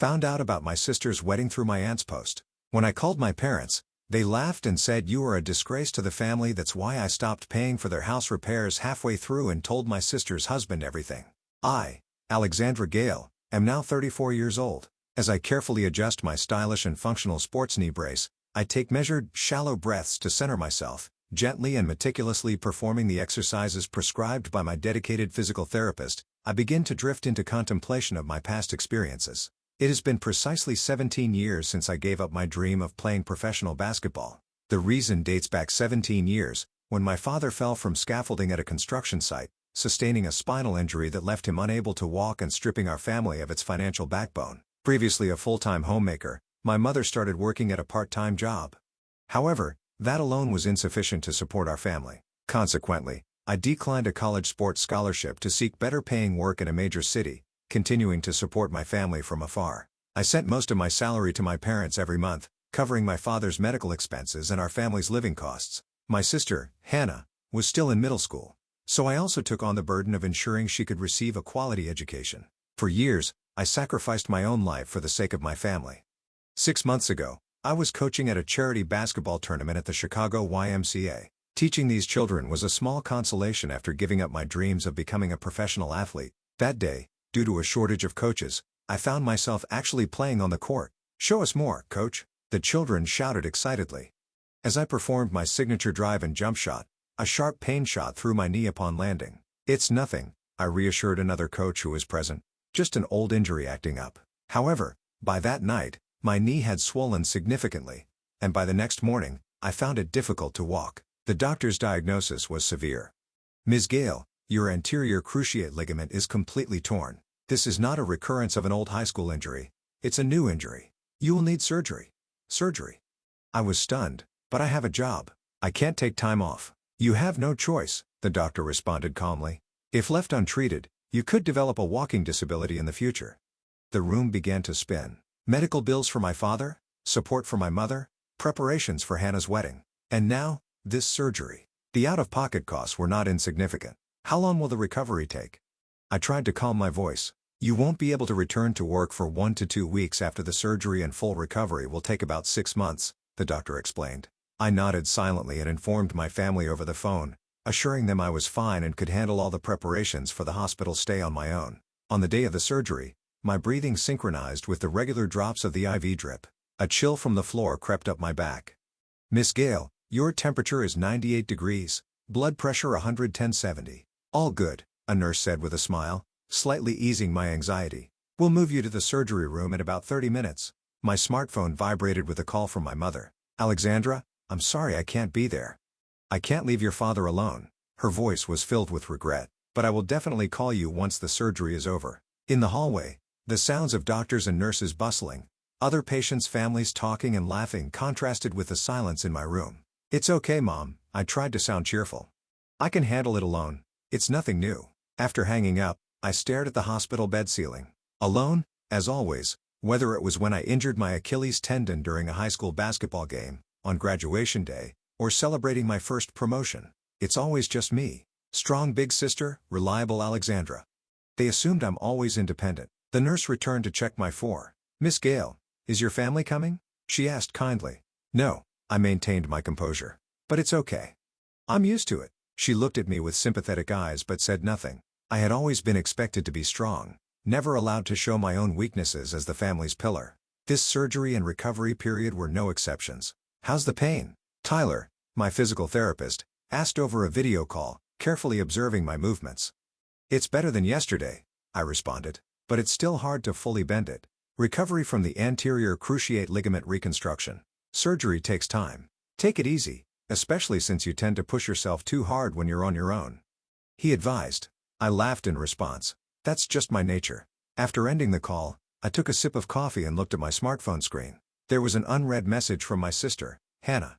Found out about my sister's wedding through my aunt's post. When I called my parents, they laughed and said you are a disgrace to the family. That's why I stopped paying for their house repairs halfway through and told my sister's husband everything. I, Alexandra Gale, am now 34 years old. As I carefully adjust my stylish and functional sports knee brace, I take measured, shallow breaths to center myself, gently and meticulously performing the exercises prescribed by my dedicated physical therapist. I begin to drift into contemplation of my past experiences. It has been precisely 17 years since I gave up my dream of playing professional basketball. The reason dates back 17 years, when my father fell from scaffolding at a construction site, sustaining a spinal injury that left him unable to walk and stripping our family of its financial backbone. Previously a full-time homemaker, my mother started working at a part-time job. However, that alone was insufficient to support our family. Consequently, I declined a college sports scholarship to seek better-paying work in a major city, continuing to support my family from afar. I sent most of my salary to my parents every month, covering my father's medical expenses and our family's living costs. My sister, Hannah, was still in middle school, so I also took on the burden of ensuring she could receive a quality education. For years, I sacrificed my own life for the sake of my family. 6 months ago, I was coaching at a charity basketball tournament at the Chicago YMCA. Teaching these children was a small consolation after giving up my dreams of becoming a professional athlete. That day, due to a shortage of coaches, I found myself actually playing on the court. "Show us more, coach," the children shouted excitedly. As I performed my signature drive and jump shot, a sharp pain shot through my knee upon landing. "It's nothing," I reassured another coach who was present. "Just an old injury acting up." However, by that night, my knee had swollen significantly, and by the next morning, I found it difficult to walk. The doctor's diagnosis was severe. "Ms. Gale, your anterior cruciate ligament is completely torn. This is not a recurrence of an old high school injury. It's a new injury. You will need surgery." Surgery? I was stunned, but I have a job. I can't take time off. "You have no choice," the doctor responded calmly. "If left untreated, you could develop a walking disability in the future." The room began to spin. Medical bills for my father, support for my mother, preparations for Hannah's wedding. And now, this surgery. The out-of-pocket costs were not insignificant. How long will the recovery take? I tried to calm my voice. "You won't be able to return to work for 1 to 2 weeks after the surgery, and full recovery will take about 6 months, the doctor explained. I nodded silently and informed my family over the phone, assuring them I was fine and could handle all the preparations for the hospital stay on my own. On the day of the surgery, my breathing synchronized with the regular drops of the IV drip. A chill from the floor crept up my back. "Miss Gale, your temperature is 98 degrees, blood pressure 110/70. All good," a nurse said with a smile, slightly easing my anxiety. "We'll move you to the surgery room in about 30 minutes. My smartphone vibrated with a call from my mother. "Alexandra, I'm sorry I can't be there. I can't leave your father alone." Her voice was filled with regret. "But I will definitely call you once the surgery is over." In the hallway, the sounds of doctors and nurses bustling, other patients' families talking and laughing contrasted with the silence in my room. "It's okay, Mom," I tried to sound cheerful. "I can handle it alone. It's nothing new." After hanging up, I stared at the hospital bed ceiling. Alone, as always, whether it was when I injured my Achilles tendon during a high school basketball game, on graduation day, or celebrating my first promotion. It's always just me. Strong big sister, reliable Alexandra. They assumed I'm always independent. The nurse returned to check my for. "Miss Gale, is your family coming?" she asked kindly. "No," I maintained my composure. "But it's okay. I'm used to it." She looked at me with sympathetic eyes but said nothing. I had always been expected to be strong, never allowed to show my own weaknesses as the family's pillar. This surgery and recovery period were no exceptions. "How's the pain?" Tyler, my physical therapist, asked over a video call, carefully observing my movements. "It's better than yesterday," I responded, "but it's still hard to fully bend it." Recovery from the anterior cruciate ligament reconstruction. Surgery takes time. Take it easy, especially since you tend to push yourself too hard when you're on your own, he advised. I laughed in response. That's just my nature. After ending the call, I took a sip of coffee and looked at my smartphone screen. There was an unread message from my sister, Hannah.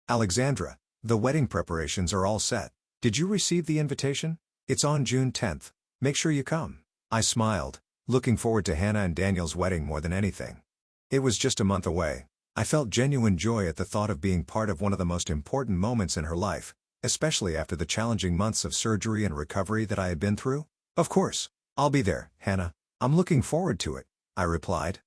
"Alexandra, the wedding preparations are all set. Did you receive the invitation? It's on June 10th. Make sure you come." I smiled, looking forward to Hannah and Daniel's wedding more than anything. It was just a month away. I felt genuine joy at the thought of being part of one of the most important moments in her life, especially after the challenging months of surgery and recovery that I had been through. "Of course, I'll be there, Hannah. I'm looking forward to it," I replied.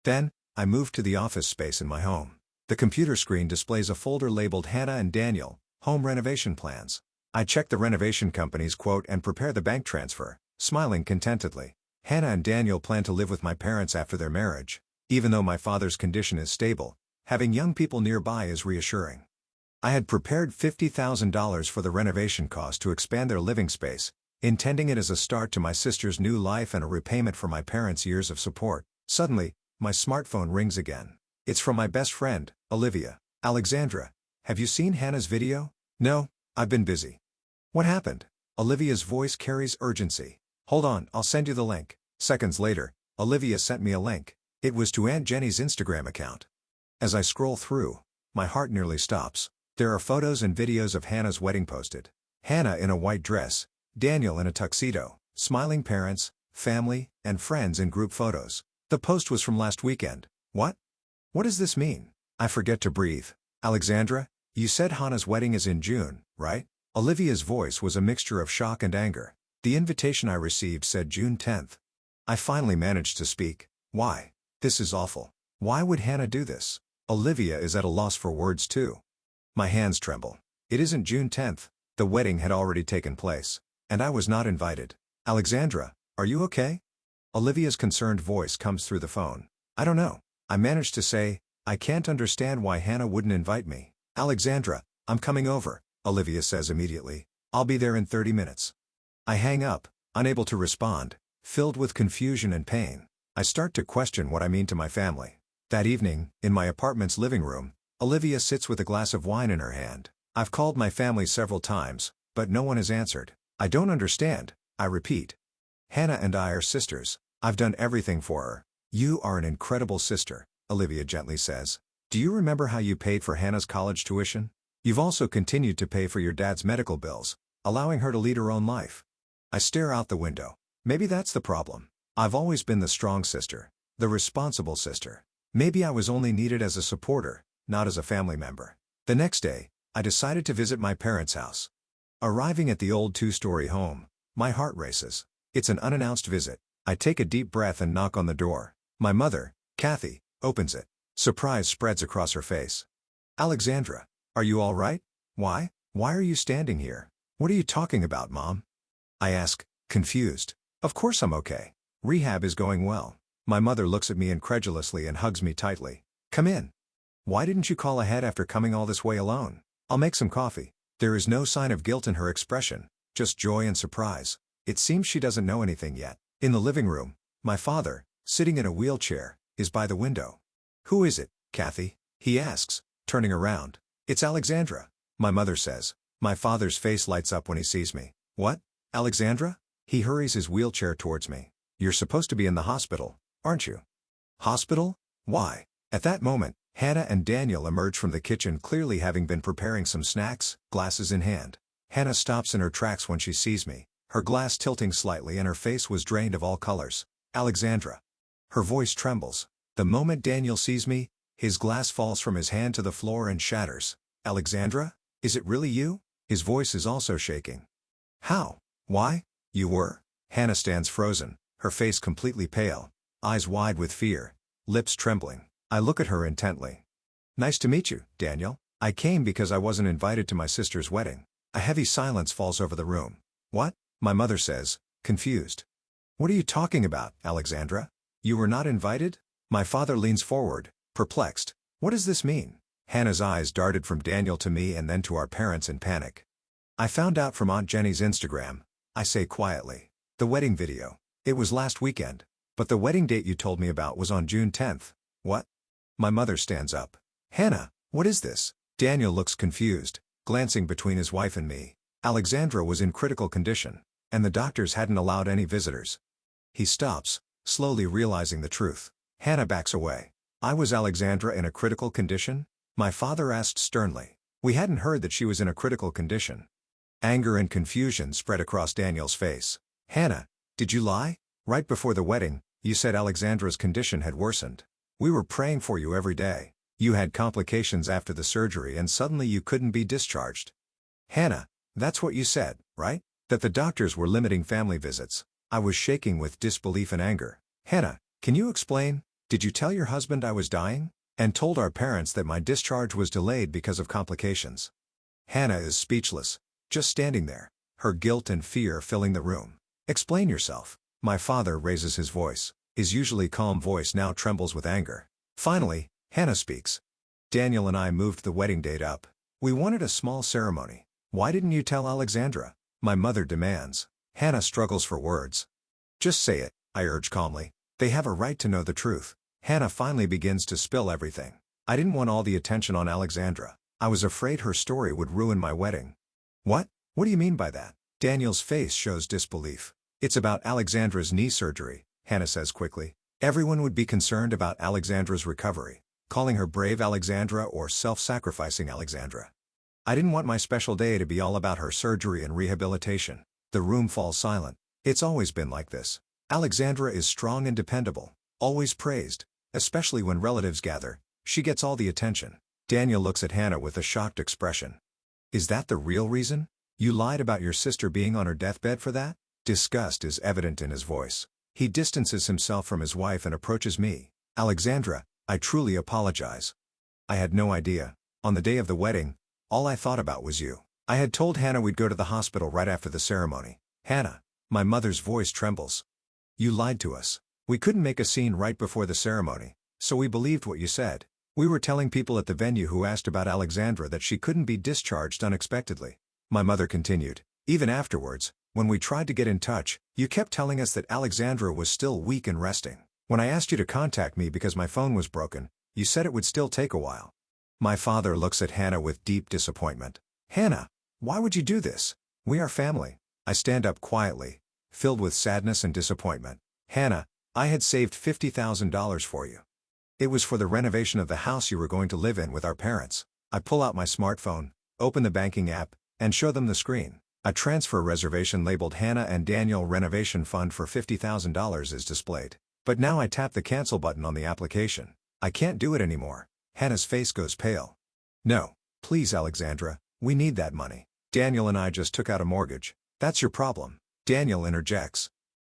Then, I moved to the office space in my home. The computer screen displays a folder labeled Hannah and Daniel, Home Renovation Plans. I check the renovation company's quote and prepare the bank transfer, smiling contentedly. Hannah and Daniel plan to live with my parents after their marriage. Even though my father's condition is stable, having young people nearby is reassuring. I had prepared $50,000 for the renovation cost to expand their living space, intending it as a start to my sister's new life and a repayment for my parents' years of support. Suddenly, my smartphone rings again. It's from my best friend, Olivia. Alexandra, have you seen Hannah's video? No, I've been busy. What happened? Olivia's voice carries urgency. Hold on, I'll send you the link. Seconds later, Olivia sent me a link. It was to Aunt Jenny's Instagram account. As I scroll through, my heart nearly stops. There are photos and videos of Hannah's wedding posted. Hannah in a white dress, Daniel in a tuxedo, smiling parents, family, and friends in group photos. The post was from last weekend. What? What does this mean? I forget to breathe. Alexandra, you said Hannah's wedding is in June, right? Olivia's voice was a mixture of shock and anger. The invitation I received said June 10th. I finally managed to speak. Why? This is awful. Why would Hannah do this? Olivia is at a loss for words too. My hands tremble. It isn't June 10th. The wedding had already taken place. And I was not invited. Alexandra, are you okay? Olivia's concerned voice comes through the phone. I don't know. I managed to say, I can't understand why Hannah wouldn't invite me. Alexandra, I'm coming over, Olivia says immediately. I'll be there in 30 minutes. I hang up, unable to respond, filled with confusion and pain. I start to question what I mean to my family. That evening, in my apartment's living room, Olivia sits with a glass of wine in her hand. I've called my family several times, but no one has answered. I don't understand, I repeat. Hannah and I are sisters. I've done everything for her. You are an incredible sister, Olivia gently says. Do you remember how you paid for Hannah's college tuition? You've also continued to pay for your dad's medical bills, allowing her to lead her own life. I stare out the window. Maybe that's the problem. I've always been the strong sister, the responsible sister. Maybe I was only needed as a supporter, not as a family member. The next day, I decided to visit my parents' house. Arriving at the old two-story home, my heart races. It's an unannounced visit. I take a deep breath and knock on the door. My mother, Kathy, opens it. Surprise spreads across her face. Alexandra, are you all right? Why? Why are you standing here? What are you talking about, Mom? I ask, confused. Of course I'm okay. Rehab is going well. My mother looks at me incredulously and hugs me tightly. Come in. Why didn't you call ahead after coming all this way alone? I'll make some coffee. There is no sign of guilt in her expression, just joy and surprise. It seems she doesn't know anything yet. In the living room, my father, sitting in a wheelchair, is by the window. Who is it, Kathy? He asks, turning around. It's Alexandra, my mother says. My father's face lights up when he sees me. What? Alexandra? He hurries his wheelchair towards me. You're supposed to be in the hospital, aren't you? Hospital? Why? At that moment, Hannah and Daniel emerge from the kitchen, clearly having been preparing some snacks, glasses in hand. Hannah stops in her tracks when she sees me, her glass tilting slightly and her face was drained of all colors. Alexandra. Her voice trembles. The moment Daniel sees me, his glass falls from his hand to the floor and shatters. Alexandra? Is it really you? His voice is also shaking. How? Why? You were? Hannah stands frozen, her face completely pale, eyes wide with fear, lips trembling. I look at her intently. Nice to meet you, Daniel. I came because I wasn't invited to my sister's wedding. A heavy silence falls over the room. What? My mother says, confused. What are you talking about, Alexandra? You were not invited? My father leans forward, perplexed. What does this mean? Hannah's eyes darted from Daniel to me and then to our parents in panic. I found out from Aunt Jenny's Instagram, I say quietly. The wedding video. It was last weekend. But the wedding date you told me about was on June 10th. What? My mother stands up. Hannah, what is this? Daniel looks confused, glancing between his wife and me. Alexandra was in critical condition, and the doctors hadn't allowed any visitors. He stops, slowly realizing the truth. Hannah backs away. I was Alexandra in a critical condition? My father asked sternly. We hadn't heard that she was in a critical condition. Anger and confusion spread across Daniel's face. Hannah, did you lie? Right before the wedding, you said Alexandra's condition had worsened. We were praying for you every day. You had complications after the surgery and suddenly you couldn't be discharged. Hannah, that's what you said, right? That the doctors were limiting family visits. I was shaking with disbelief and anger. Hannah, can you explain? Did you tell your husband I was dying? And told our parents that my discharge was delayed because of complications. Hannah is speechless, just standing there, her guilt and fear filling the room. Explain yourself. My father raises his voice. His usually calm voice now trembles with anger. Finally, Hannah speaks. Daniel and I moved the wedding date up. We wanted a small ceremony. Why didn't you tell Alexandra? My mother demands. Hannah struggles for words. Just say it, I urge calmly. They have a right to know the truth. Hannah finally begins to spill everything. I didn't want all the attention on Alexandra. I was afraid her story would ruin my wedding. What? What do you mean by that? Daniel's face shows disbelief. It's about Alexandra's knee surgery, Hannah says quickly. Everyone would be concerned about Alexandra's recovery, calling her brave Alexandra or self-sacrificing Alexandra. I didn't want my special day to be all about her surgery and rehabilitation. The room falls silent. It's always been like this. Alexandra is strong and dependable, always praised, especially when relatives gather. She gets all the attention. Daniel looks at Hannah with a shocked expression. Is that the real reason? You lied about your sister being on her deathbed for that? Disgust is evident in his voice. He distances himself from his wife and approaches me. Alexandra, I truly apologize. I had no idea. On the day of the wedding, all I thought about was you. I had told Hannah we'd go to the hospital right after the ceremony. Hannah, my mother's voice trembles. You lied to us. We couldn't make a scene right before the ceremony, so we believed what you said. We were telling people at the venue who asked about Alexandra that she couldn't be discharged unexpectedly. My mother continued. Even afterwards, when we tried to get in touch, you kept telling us that Alexandra was still weak and resting. When I asked you to contact me because my phone was broken, you said it would still take a while. My father looks at Hannah with deep disappointment. Hannah, why would you do this? We are family. I stand up quietly, filled with sadness and disappointment. Hannah, I had saved $50,000 for you. It was for the renovation of the house you were going to live in with our parents. I pull out my smartphone, open the banking app, and show them the screen. A transfer reservation labeled Hannah and Daniel Renovation Fund for $50,000 is displayed. But now I tap the cancel button on the application. I can't do it anymore. Hannah's face goes pale. No, please Alexandra, we need that money. Daniel and I just took out a mortgage. That's your problem. Daniel interjects.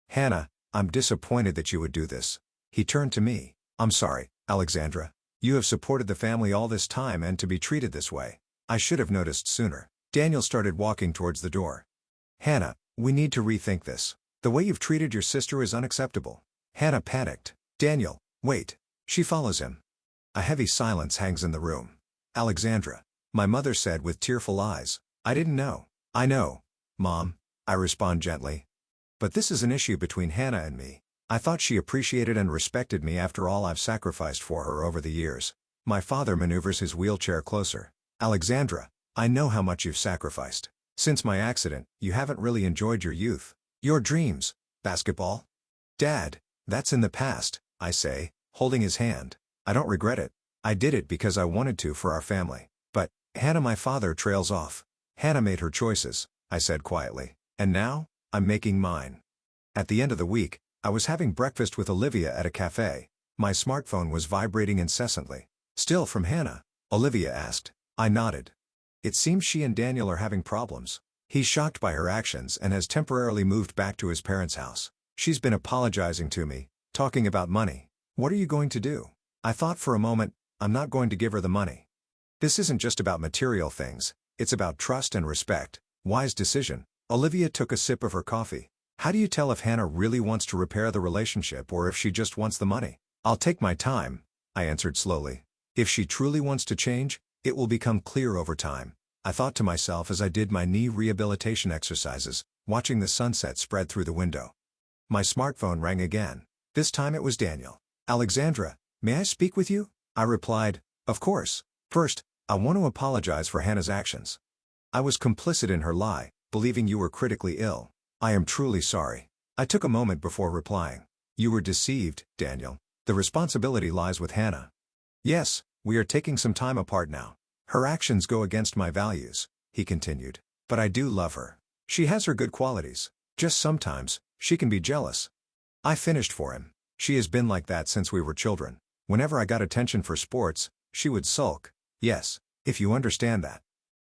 Hannah, I'm disappointed that you would do this. He turned to me. I'm sorry, Alexandra. You have supported the family all this time and to be treated this way. I should have noticed sooner. Daniel started walking towards the door. Hannah, we need to rethink this. The way you've treated your sister is unacceptable. Hannah panicked. Daniel, wait. She follows him. A heavy silence hangs in the room. Alexandra, my mother said with tearful eyes. I didn't know. I know, Mom, I respond gently. But this is an issue between Hannah and me. I thought she appreciated and respected me after all I've sacrificed for her over the years. My father maneuvers his wheelchair closer. Alexandra, I know how much you've sacrificed. Since my accident, you haven't really enjoyed your youth. Your dreams. Basketball? Dad, that's in the past, I say, holding his hand. I don't regret it. I did it because I wanted to for our family. But, Hannah, my father trails off. Hannah made her choices, I said quietly. And now, I'm making mine. At the end of the week, I was having breakfast with Olivia at a cafe. My smartphone was vibrating incessantly. Still from Hannah? Olivia asked. I nodded. It seems she and Daniel are having problems. He's shocked by her actions and has temporarily moved back to his parents' house. She's been apologizing to me, talking about money. What are you going to do? I thought for a moment, I'm not going to give her the money. This isn't just about material things, it's about trust and respect. Wise decision. Olivia took a sip of her coffee. How do you tell if Hannah really wants to repair the relationship or if she just wants the money? I'll take my time, I answered slowly. If she truly wants to change, it will become clear over time, I thought to myself as I did my knee rehabilitation exercises, watching the sunset spread through the window. My smartphone rang again. This time it was Daniel. Alexandra, may I speak with you? I replied, of course. First, I want to apologize for Hannah's actions. I was complicit in her lie, believing you were critically ill. I am truly sorry. I took a moment before replying. You were deceived, Daniel. The responsibility lies with Hannah. Yes, we are taking some time apart now. Her actions go against my values, he continued. But I do love her. She has her good qualities. Just sometimes, she can be jealous. I finished for him. She has been like that since we were children. Whenever I got attention for sports, she would sulk. Yes, if you understand that.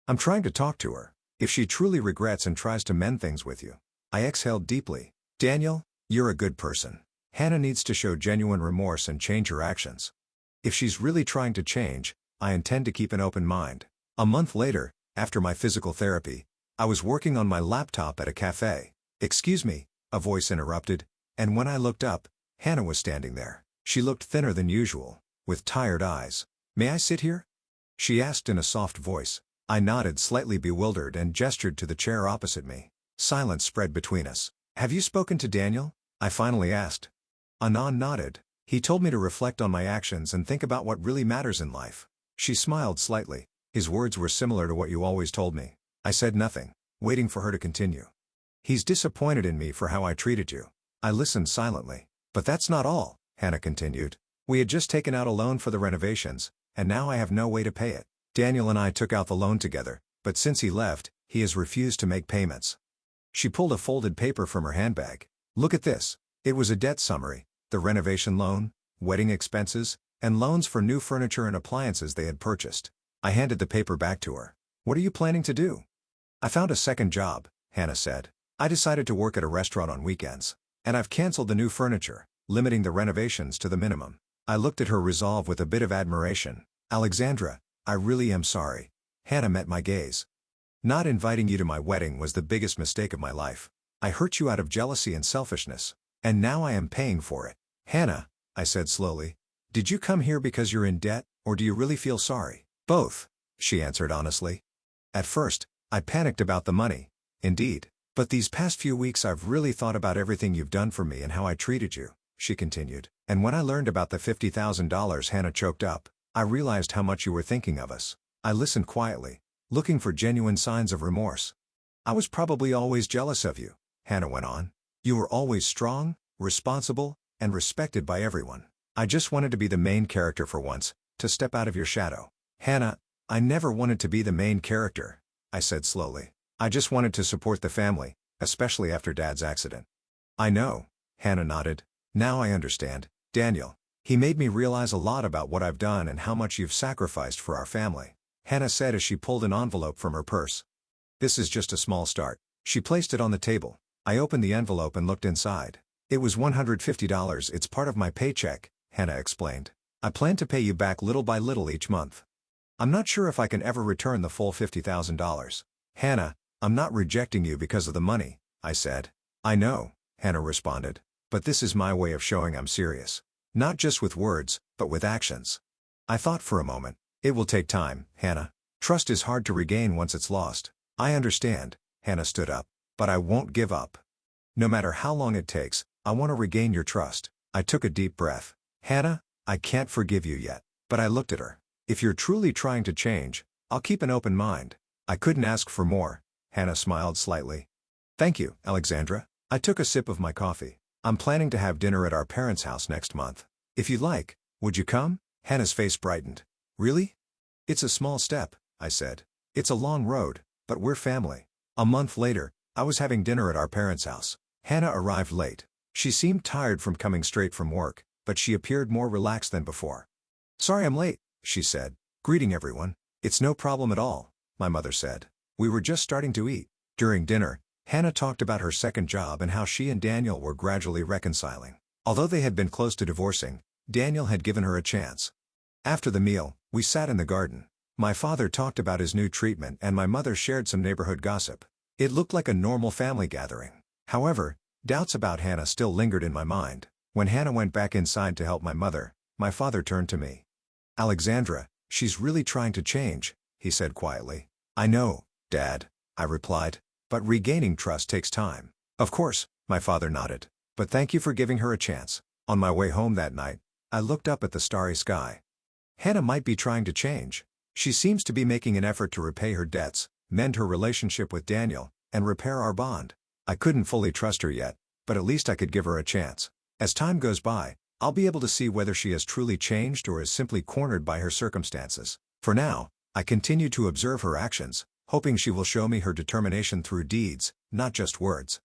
I'm trying to talk to her. If she truly regrets and tries to mend things with you. I exhaled deeply. Daniel, you're a good person. Hannah needs to show genuine remorse and change her actions. If she's really trying to change, I intend to keep an open mind. A month later, after my physical therapy, I was working on my laptop at a cafe. "Excuse me," a voice interrupted, and when I looked up, Hannah was standing there. She looked thinner than usual, with tired eyes. "May I sit here?" she asked in a soft voice. I nodded, slightly bewildered, and gestured to the chair opposite me. Silence spread between us. "Have you spoken to Daniel?" I finally asked. Anand nodded. "He told me to reflect on my actions and think about what really matters in life." She smiled slightly. "His words were similar to what you always told me." I said nothing, waiting for her to continue. "He's disappointed in me for how I treated you." I listened silently. "But that's not all," Hannah continued. "We had just taken out a loan for the renovations, and now I have no way to pay it. Daniel and I took out the loan together, but since he left, he has refused to make payments." She pulled a folded paper from her handbag. "Look at this." It was a debt summary, the renovation loan, wedding expenses, and loans for new furniture and appliances they had purchased. I handed the paper back to her. "What are you planning to do?" "I found a second job," Hannah said. "I decided to work at a restaurant on weekends. And I've canceled the new furniture, limiting the renovations to the minimum." I looked at her resolve with a bit of admiration. "Alexandra, I really am sorry." Hannah met my gaze. "Not inviting you to my wedding was the biggest mistake of my life. I hurt you out of jealousy and selfishness. And now I am paying for it." "Hannah," I said slowly, "did you come here because you're in debt, or do you really feel sorry?" "Both," she answered honestly. "At first, I panicked about the money. Indeed. But these past few weeks I've really thought about everything you've done for me and how I treated you," she continued. "And when I learned about the $50,000, Hannah choked up, I realized how much you were thinking of us." I listened quietly, looking for genuine signs of remorse. "I was probably always jealous of you," Hannah went on. "You were always strong, responsible, and respected by everyone. I just wanted to be the main character for once, to step out of your shadow." "Hannah, I never wanted to be the main character," I said slowly. "I just wanted to support the family, especially after Dad's accident." "I know," Hannah nodded. "Now I understand. Daniel. He made me realize a lot about what I've done and how much you've sacrificed for our family," Hannah said as she pulled an envelope from her purse. "This is just a small start." She placed it on the table. I opened the envelope and looked inside. "It was $150. It's part of my paycheck," Hannah explained. "I plan to pay you back little by little each month. I'm not sure if I can ever return the full $50,000. "Hannah, I'm not rejecting you because of the money," I said. "I know," Hannah responded. "But this is my way of showing I'm serious. Not just with words, but with actions." I thought for a moment. "It will take time, Hannah. Trust is hard to regain once it's lost." "I understand," Hannah stood up. "But I won't give up. No matter how long it takes, I want to regain your trust." I took a deep breath. "Hannah, I can't forgive you yet." But I looked at her. "If you're truly trying to change, I'll keep an open mind." I couldn't ask for more. Hannah smiled slightly. "Thank you, Alexandra." I took a sip of my coffee. "I'm planning to have dinner at our parents' house next month. If you'd like, would you come?" Hannah's face brightened. "Really?" "It's a small step," I said. "It's a long road, but we're family." A month later, I was having dinner at our parents' house. Hannah arrived late. She seemed tired from coming straight from work, but she appeared more relaxed than before. "Sorry I'm late," she said, greeting everyone. "It's no problem at all," my mother said. "We were just starting to eat." During dinner, Hannah talked about her second job and how she and Daniel were gradually reconciling. Although they had been close to divorcing, Daniel had given her a chance. After the meal, we sat in the garden. My father talked about his new treatment and my mother shared some neighborhood gossip. It looked like a normal family gathering. However, doubts about Hannah still lingered in my mind. When Hannah went back inside to help my mother, my father turned to me. "Alexandra, she's really trying to change," he said quietly. "I know, Dad," I replied, "but regaining trust takes time." "Of course," my father nodded. "But thank you for giving her a chance." On my way home that night, I looked up at the starry sky. Hannah might be trying to change. She seems to be making an effort to repay her debts, mend her relationship with Daniel, and repair our bond. I couldn't fully trust her yet, but at least I could give her a chance. As time goes by, I'll be able to see whether she has truly changed or is simply cornered by her circumstances. For now, I continue to observe her actions, hoping she will show me her determination through deeds, not just words.